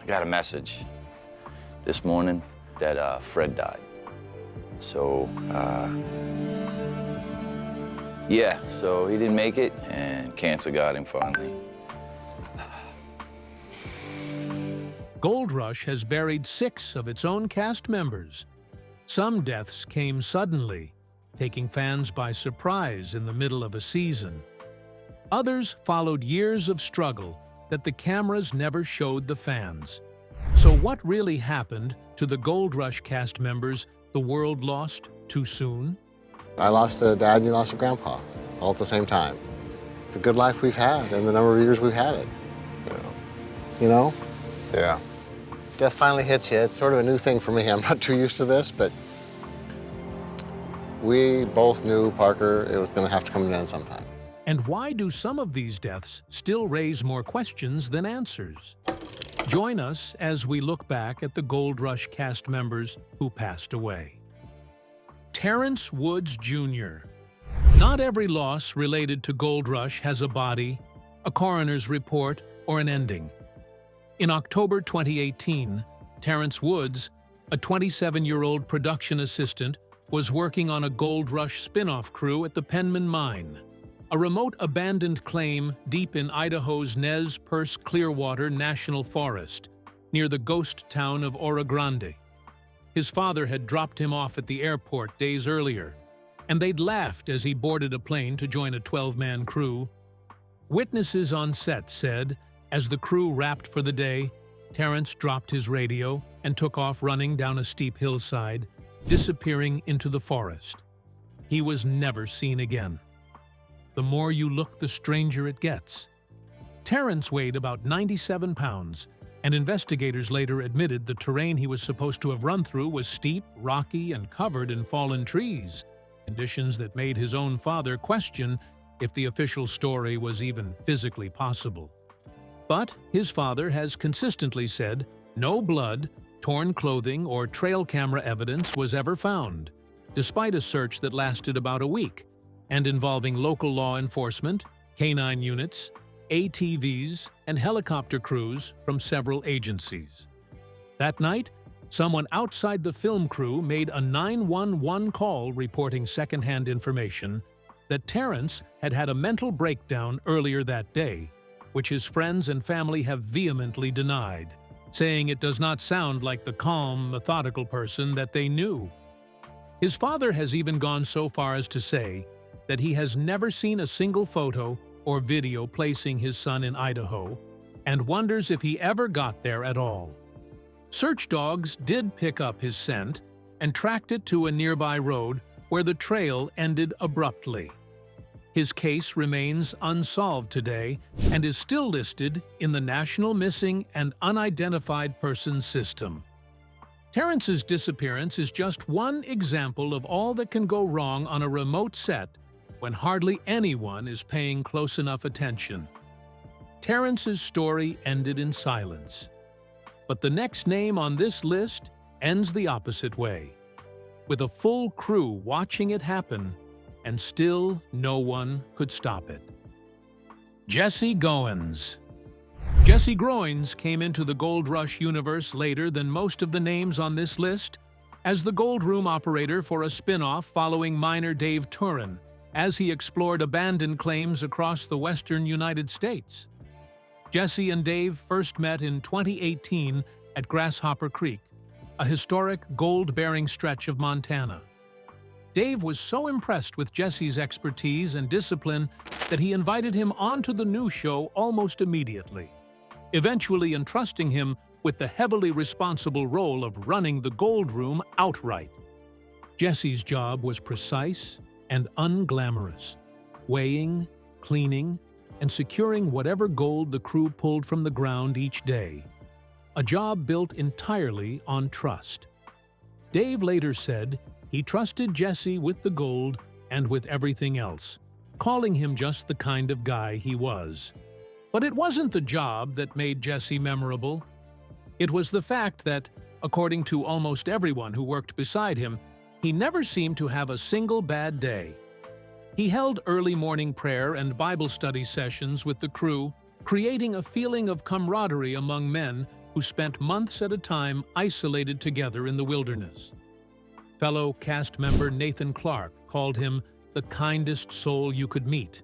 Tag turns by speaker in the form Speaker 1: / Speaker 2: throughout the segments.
Speaker 1: I got a message this morning that Fred died. So, yeah, so he didn't make it, and cancer got him finally.
Speaker 2: Gold Rush has buried 6 of its own cast members. Some deaths came suddenly, taking fans by surprise in the middle of a season. Others followed years of struggle that the cameras never showed the fans. So what really happened to the Gold Rush cast members the world lost too soon?
Speaker 3: I lost a dad and you lost a grandpa, all at the same time. It's a good life we've had and the number of years we've had it. You know?
Speaker 1: Yeah.
Speaker 3: Death finally hits you. It's sort of a new thing for me. I'm not too used to this, but we both knew, Parker, it was going to have to come to an end sometime.
Speaker 2: And why do some of these deaths still raise more questions than answers? Join us as we look back at the Gold Rush cast members who passed away. Terrence Woods, Jr. Not every loss related to Gold Rush has a body, a coroner's report, or an ending. In October 2018, Terrence Woods, a 27-year-old production assistant, was working on a Gold Rush spin-off crew at the Penman Mine, a remote abandoned claim deep in Idaho's Nez Perce Clearwater National Forest, near the ghost town of Oro Grande. His father had dropped him off at the airport days earlier, and they'd laughed as he boarded a plane to join a 12-man crew. Witnesses on set said, as the crew wrapped for the day, Terrence dropped his radio and took off running down a steep hillside, disappearing into the forest. He was never seen again. The more you look, the stranger it gets. Terrence weighed about 97 pounds, and investigators later admitted the terrain he was supposed to have run through was steep, rocky, and covered in fallen trees, conditions that made his own father question if the official story was even physically possible. But his father has consistently said no blood, torn clothing, or trail camera evidence was ever found, despite a search that lasted about a week and involving local law enforcement, canine units, ATVs, and helicopter crews from several agencies. That night, someone outside the film crew made a 911 call reporting secondhand information that Terrence had had a mental breakdown earlier that day, which his friends and family have vehemently denied, saying it does not sound like the calm, methodical person that they knew. His father has even gone so far as to say that he has never seen a single photo or video placing his son in Idaho and wonders if he ever got there at all. Search dogs did pick up his scent and tracked it to a nearby road where the trail ended abruptly. His case remains unsolved today and is still listed in the National Missing and Unidentified Persons System. Terrence's disappearance is just one example of all that can go wrong on a remote set when hardly anyone is paying close enough attention. Terrence's story ended in silence. But the next name on this list ends the opposite way, with a full crew watching it happen, and still no one could stop it. Jesse Goowens. Jesse Goowens came into the Gold Rush universe later than most of the names on this list, as the Gold Room operator for a spin-off following miner Dave Turin, as he explored abandoned claims across the western United States. Jesse and Dave first met in 2018 at Grasshopper Creek, a historic gold-bearing stretch of Montana. Dave was so impressed with Jesse's expertise and discipline that he invited him onto the new show almost immediately, eventually entrusting him with the heavily responsible role of running the Gold Room outright. Jesse's job was precise and unglamorous, weighing, cleaning, and securing whatever gold the crew pulled from the ground each day. A job built entirely on trust. Dave later said he trusted Jesse with the gold and with everything else, calling him just the kind of guy he was. But it wasn't the job that made Jesse memorable. It was the fact that, according to almost everyone who worked beside him, he never seemed to have a single bad day. He held early morning prayer and Bible study sessions with the crew, creating a feeling of camaraderie among men who spent months at a time isolated together in the wilderness. Fellow cast member Nathan Clark called him the kindest soul you could meet,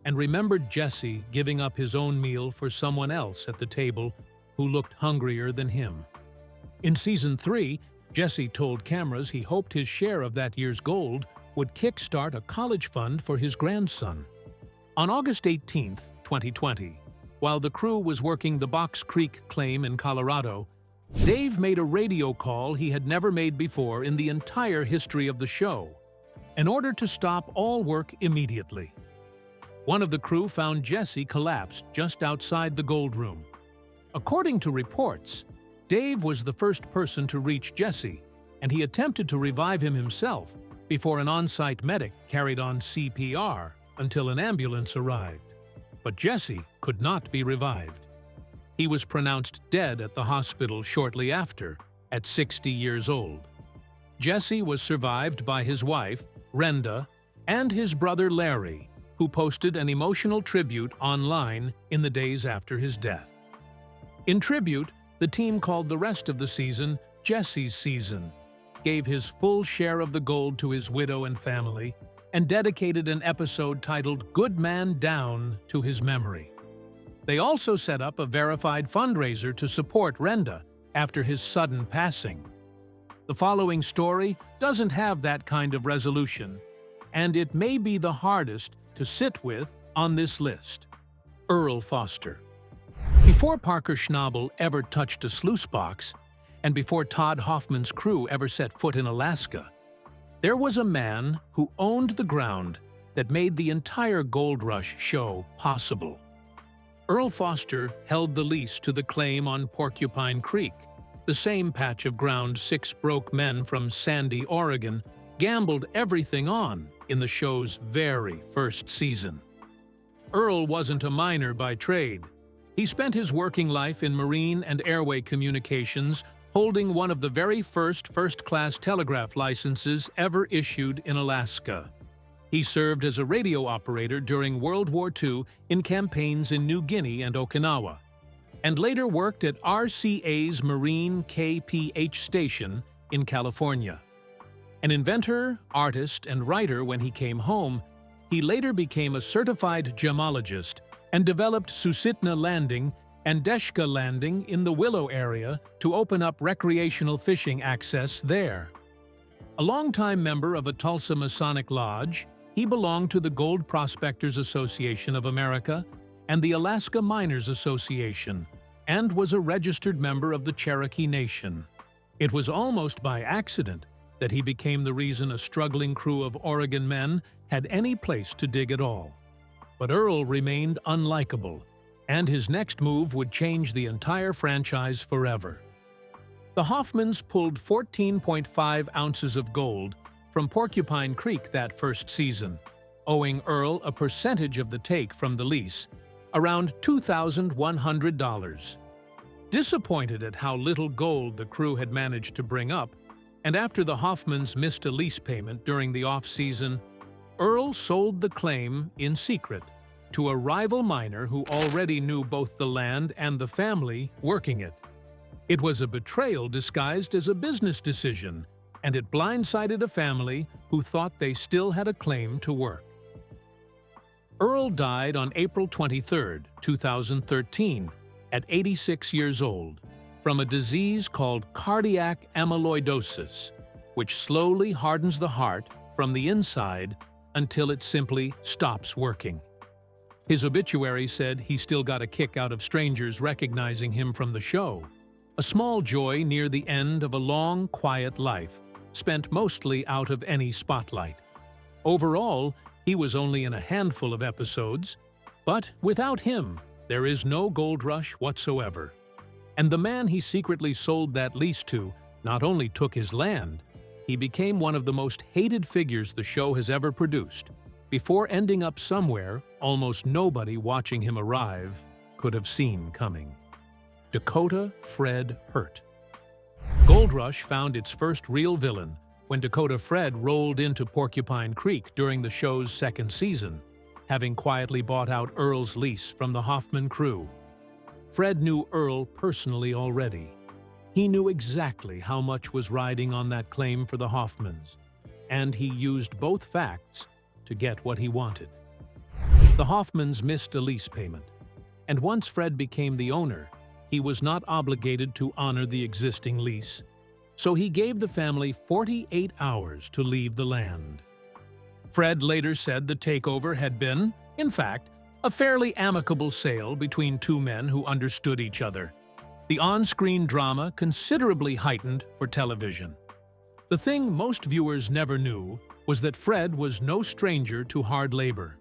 Speaker 2: and remembered Jesse giving up his own meal for someone else at the table who looked hungrier than him. In Season 3, Jesse told cameras he hoped his share of that year's gold would kickstart a college fund for his grandson. On August 18, 2020, while the crew was working the Box Creek claim in Colorado, Dave made a radio call he had never made before in the entire history of the show, in order to stop all work immediately. One of the crew found Jesse collapsed just outside the gold room. According to reports, Dave was the first person to reach Jesse, and he attempted to revive him himself before an on-site medic carried on CPR until an ambulance arrived. But Jesse could not be revived. He was pronounced dead at the hospital shortly after, at 60 years old. Jesse was survived by his wife, Renda, and his brother Larry, who posted an emotional tribute online in the days after his death. In tribute, the team called the rest of the season Jesse's season, gave his full share of the gold to his widow and family, and dedicated an episode titled Good Man Down to his memory. They also set up a verified fundraiser to support Renda after his sudden passing. The following story doesn't have that kind of resolution, and it may be the hardest to sit with on this list. Earl Foster. Before Parker Schnabel ever touched a sluice box, and before Todd Hoffman's crew ever set foot in Alaska, there was a man who owned the ground that made the entire Gold Rush show possible. Earl Foster held the lease to the claim on Porcupine Creek, the same patch of ground 6 broke men from Sandy, Oregon, gambled everything on in the show's very first season. Earl wasn't a miner by trade. He spent his working life in marine and airway communications, holding one of the very first-class telegraph licenses ever issued in Alaska. He served as a radio operator during World War II in campaigns in New Guinea and Okinawa, and later worked at RCA's Marine KPH station in California. An inventor, artist, and writer when he came home, he later became a certified gemologist and developed Susitna Landing and Deshka Landing in the Willow area to open up recreational fishing access there. A longtime member of a Tulsa Masonic Lodge, he belonged to the Gold Prospectors Association of America and the Alaska Miners Association, and was a registered member of the Cherokee Nation. It was almost by accident that he became the reason a struggling crew of Oregon men had any place to dig at all. But Earl remained unlikable, and his next move would change the entire franchise forever. The Hoffmans pulled 14.5 ounces of gold from Porcupine Creek that first season, owing Earl a percentage of the take from the lease, around $2,100. Disappointed at how little gold the crew had managed to bring up, and after the Hoffmans missed a lease payment during the off-season, Earl sold the claim in secret to a rival miner who already knew both the land and the family working it. It was a betrayal disguised as a business decision, and it blindsided a family who thought they still had a claim to work. Earl died on April 23, 2013, at 86 years old, from a disease called cardiac amyloidosis, which slowly hardens the heart from the inside until it simply stops working. His obituary said he still got a kick out of strangers recognizing him from the show, a small joy near the end of a long, quiet life, spent mostly out of any spotlight. Overall, he was only in a handful of episodes, but without him, there is no Gold Rush whatsoever. And the man he secretly sold that lease to not only took his land, he became one of the most hated figures the show has ever produced, before ending up somewhere almost nobody watching him arrive could have seen coming. Dakota Fred Hurt. Gold Rush found its first real villain when Dakota Fred rolled into Porcupine Creek during the show's second season, having quietly bought out Earl's lease from the Hoffman crew. Fred knew Earl personally already. He knew exactly how much was riding on that claim for the Hoffmans, and he used both facts to get what he wanted. The Hoffmans missed a lease payment, and once Fred became the owner, he was not obligated to honor the existing lease, so he gave the family 48 hours to leave the land. Fred later said the takeover had been, in fact, a fairly amicable sale between two men who understood each other. The on-screen drama considerably heightened for television. The thing most viewers never knew was that Fred was no stranger to hard labor.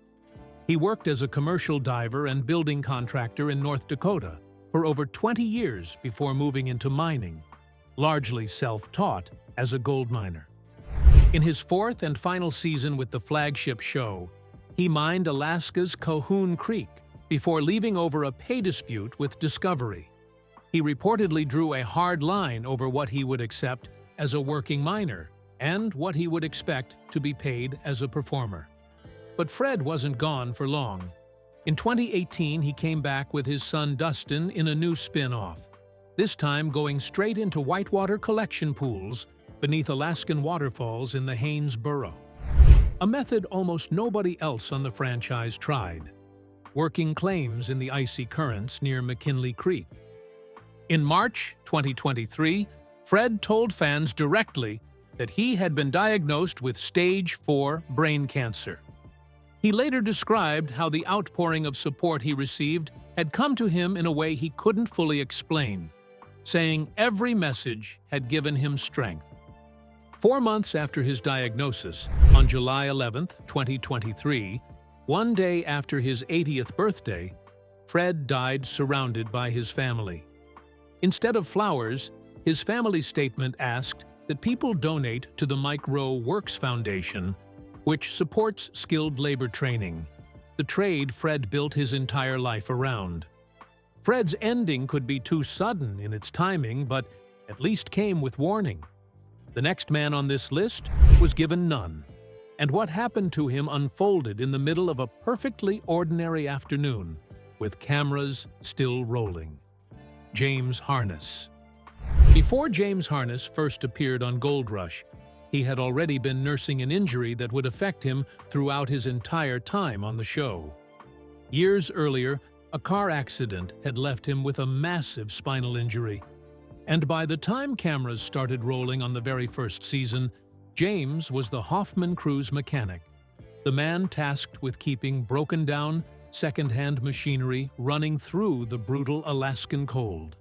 Speaker 2: He worked as a commercial diver and building contractor in North Dakota for over 20 years before moving into mining, largely self-taught as a gold miner. In his fourth and final season with the flagship show, he mined Alaska's Calhoun Creek before leaving over a pay dispute with Discovery. He reportedly drew a hard line over what he would accept as a working miner and what he would expect to be paid as a performer. But Fred wasn't gone for long. In 2018, he came back with his son Dustin in a new spin-off, this time going straight into whitewater collection pools beneath Alaskan waterfalls in the Haines Borough. A method almost nobody else on the franchise tried, working claims in the icy currents near McKinley Creek. In March 2023, Fred told fans directly that he had been diagnosed with stage 4 brain cancer. He later described how the outpouring of support he received had come to him in a way he couldn't fully explain, saying every message had given him strength. 4 months after his diagnosis, on July 11, 2023, one day after his 80th birthday, Fred died surrounded by his family. Instead of flowers, his family statement asked that people donate to the Mike Rowe Works Foundation, which supports skilled labor training, the trade Fred built his entire life around. Fred's ending could be too sudden in its timing, but at least came with warning. The next man on this list was given none, and what happened to him unfolded in the middle of a perfectly ordinary afternoon, with cameras still rolling. James Harness. Before James Harness first appeared on Gold Rush, he had already been nursing an injury that would affect him throughout his entire time on the show. Years earlier, a car accident had left him with a massive spinal injury, and by the time cameras started rolling on the very first season, James was the Hoffman crew's mechanic, the man tasked with keeping broken-down, second-hand machinery running through the brutal Alaskan cold.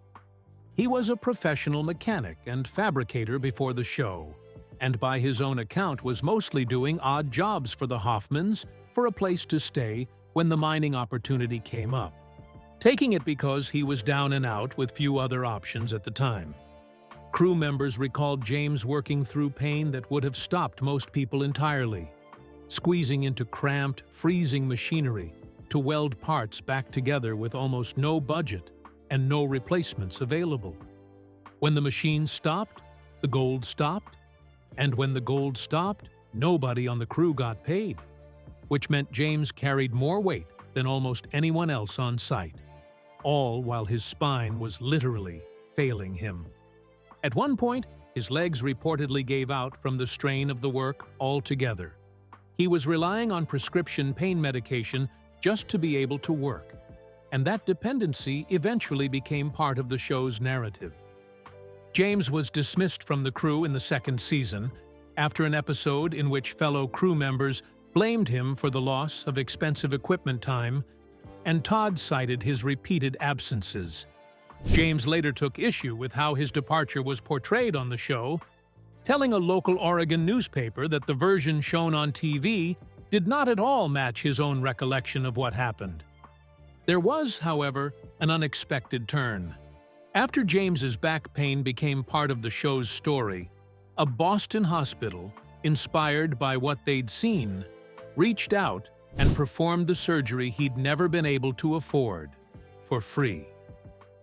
Speaker 2: He was a professional mechanic and fabricator before the show, and by his own account was mostly doing odd jobs for the Hoffmans for a place to stay when the mining opportunity came up, taking it because he was down and out with few other options at the time. Crew members recalled James working through pain that would have stopped most people entirely, squeezing into cramped, freezing machinery to weld parts back together with almost no budget and no replacements available. When the machine stopped, the gold stopped, and when the gold stopped, nobody on the crew got paid, which meant James carried more weight than almost anyone else on site, all while his spine was literally failing him. At one point, his legs reportedly gave out from the strain of the work altogether. He was relying on prescription pain medication just to be able to work, and that dependency eventually became part of the show's narrative. James was dismissed from the crew in the second season after an episode in which fellow crew members blamed him for the loss of expensive equipment time, and Todd cited his repeated absences. James later took issue with how his departure was portrayed on the show, telling a local Oregon newspaper that the version shown on TV did not at all match his own recollection of what happened. There was, however, an unexpected turn. After James's back pain became part of the show's story, a Boston hospital, inspired by what they'd seen, reached out and performed the surgery he'd never been able to afford, for free.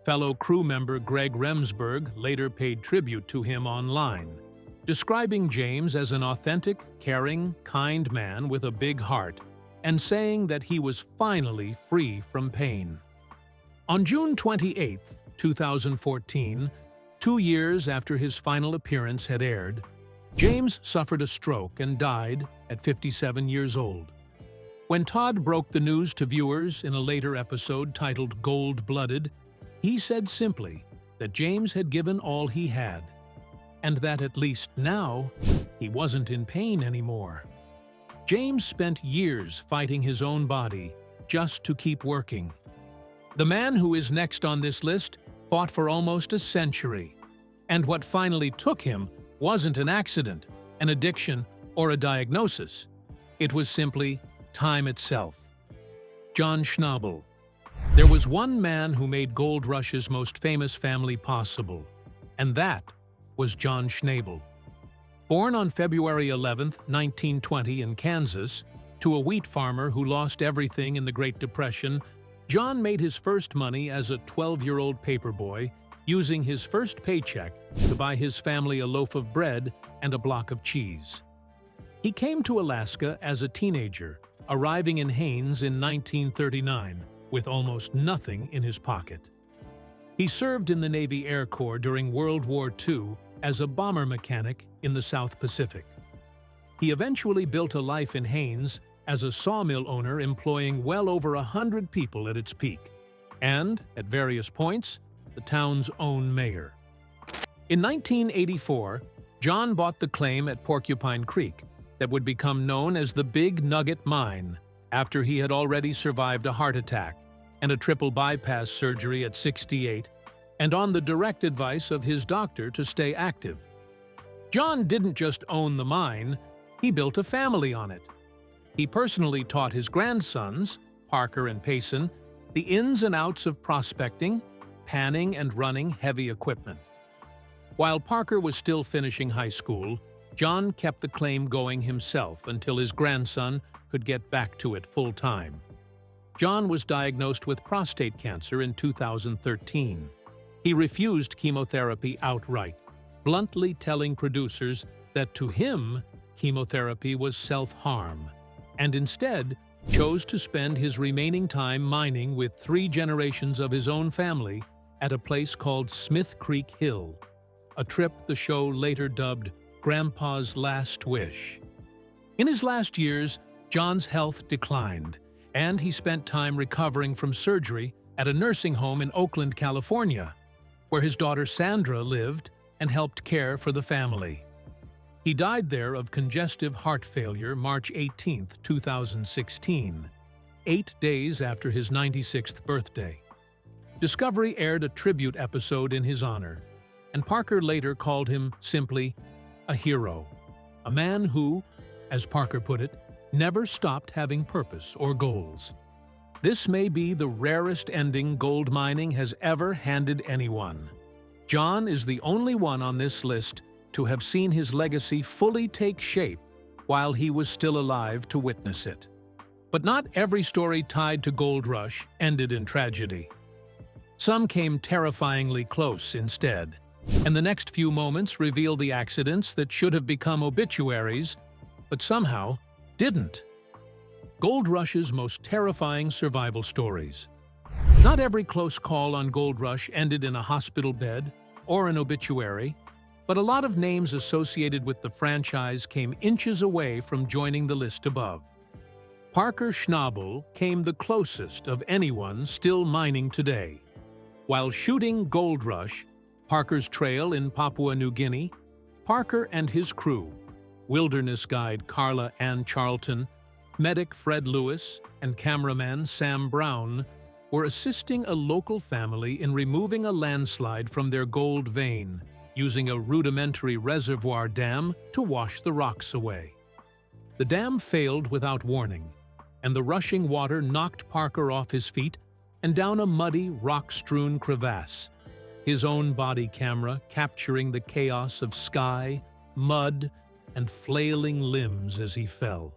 Speaker 2: Fellow crew member Greg Remsburg later paid tribute to him online, describing James as an authentic, caring, kind man with a big heart, and saying that he was finally free from pain. On June 28, 2014, 2 years after his final appearance had aired, James suffered a stroke and died at 57 years old. When Todd broke the news to viewers in a later episode titled Gold-Blooded, he said simply that James had given all he had, and that at least now, he wasn't in pain anymore. James spent years fighting his own body just to keep working. The man who is next on this list fought for almost a century, and what finally took him wasn't an accident, an addiction, or a diagnosis. It was simply time itself. John Schnabel. There was one man who made Gold Rush's most famous family possible, and that was John Schnabel. Born on February 11, 1920 in Kansas, to a wheat farmer who lost everything in the Great Depression, John made his first money as a 12-year-old paperboy, using his first paycheck to buy his family a loaf of bread and a block of cheese. He came to Alaska as a teenager, arriving in Haines in 1939 with almost nothing in his pocket. He served in the Navy Air Corps during World War II as a bomber mechanic in the South Pacific. He eventually built a life in Haines as a sawmill owner, employing well over 100 people at its peak, and, at various points, the town's own mayor. In 1984, John bought the claim at Porcupine Creek that would become known as the Big Nugget Mine after he had already survived a heart attack and a triple bypass surgery at 68, and on the direct advice of his doctor to stay active. John didn't just own the mine, he built a family on it. He personally taught his grandsons, Parker and Payson, the ins and outs of prospecting, panning and running heavy equipment. While Parker was still finishing high school, John kept the claim going himself until his grandson could get back to it full-time. John was diagnosed with prostate cancer in 2013. He refused chemotherapy outright, bluntly telling producers that to him, chemotherapy was self-harm, and instead chose to spend his remaining time mining with 3 generations of his own family at a place called Smith Creek Hill, a trip the show later dubbed Grandpa's Last Wish. In his last years, John's health declined, and he spent time recovering from surgery at a nursing home in Oakland, California, where his daughter Sandra lived and helped care for the family. He died there of congestive heart failure March 18, 2016, 8 days after his 96th birthday. Discovery aired a tribute episode in his honor, and Parker later called him simply a hero, a man who, as Parker put it, never stopped having purpose or goals. This may be the rarest ending gold mining has ever handed anyone. John is the only one on this list to have seen his legacy fully take shape while he was still alive to witness it. But not every story tied to Gold Rush ended in tragedy. Some came terrifyingly close instead, and the next few moments reveal the accidents that should have become obituaries, but somehow didn't. Gold Rush's most terrifying survival stories. Not every close call on Gold Rush ended in a hospital bed or an obituary, but a lot of names associated with the franchise came inches away from joining the list above. Parker Schnabel came the closest of anyone still mining today. While shooting Gold Rush, Parker's Trail in Papua New Guinea, Parker and his crew, wilderness guide Carla Ann Charlton, medic Fred Lewis, and cameraman Sam Brown, were assisting a local family in removing a landslide from their gold vein, using a rudimentary reservoir dam to wash the rocks away. The dam failed without warning, and the rushing water knocked Parker off his feet and down a muddy, rock-strewn crevasse, his own body camera capturing the chaos of sky, mud, and flailing limbs as he fell.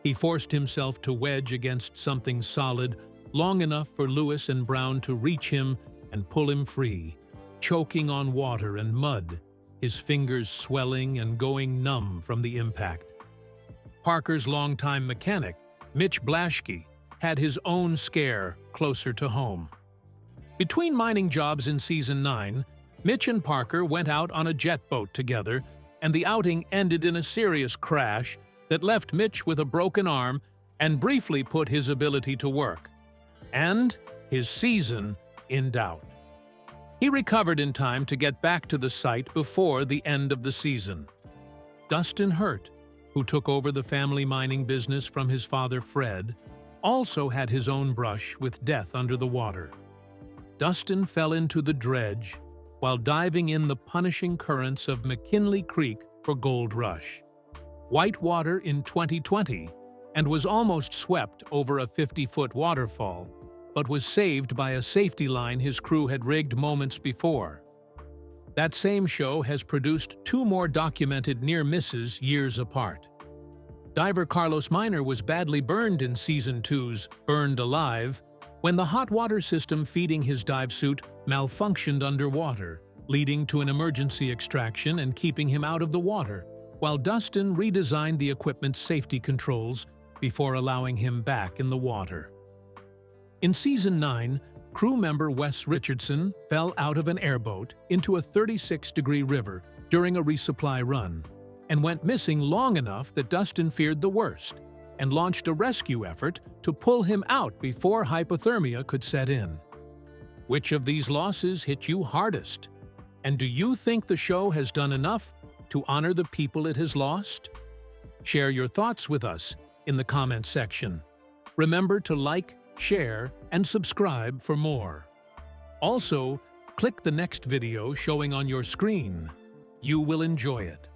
Speaker 2: He forced himself to wedge against something solid long enough for Lewis and Brown to reach him and pull him free, choking on water and mud, his fingers swelling and going numb from the impact. Parker's longtime mechanic, Mitch Blaschke, had his own scare closer to home. Between mining jobs in Season 9, Mitch and Parker went out on a jet boat together, and the outing ended in a serious crash that left Mitch with a broken arm and briefly put his ability to work, and his season in doubt. He recovered in time to get back to the site before the end of the season. Dustin Hurt, who took over the family mining business from his father Fred, also had his own brush with death under the water. Dustin fell into the dredge while diving in the punishing currents of McKinley Creek for Gold Rush, whitewater in 2020, and was almost swept over a 50-foot waterfall, but was saved by a safety line his crew had rigged moments before. That same show has produced 2 more documented near misses years apart. Diver Carlos Miner was badly burned in Season 2's Burned Alive when the hot water system feeding his dive suit malfunctioned underwater, leading to an emergency extraction and keeping him out of the water, while Dustin redesigned the equipment's safety controls before allowing him back in the water. In Season 9, crew member Wes Richardson fell out of an airboat into a 36-degree river during a resupply run and went missing long enough that Dustin feared the worst and launched a rescue effort to pull him out before hypothermia could set in. Which of these losses hit you hardest? And do you think the show has done enough to honor the people it has lost? Share your thoughts with us in the comment section. Remember to like, share, and subscribe for more. Also, click the next video showing on your screen. You will enjoy it.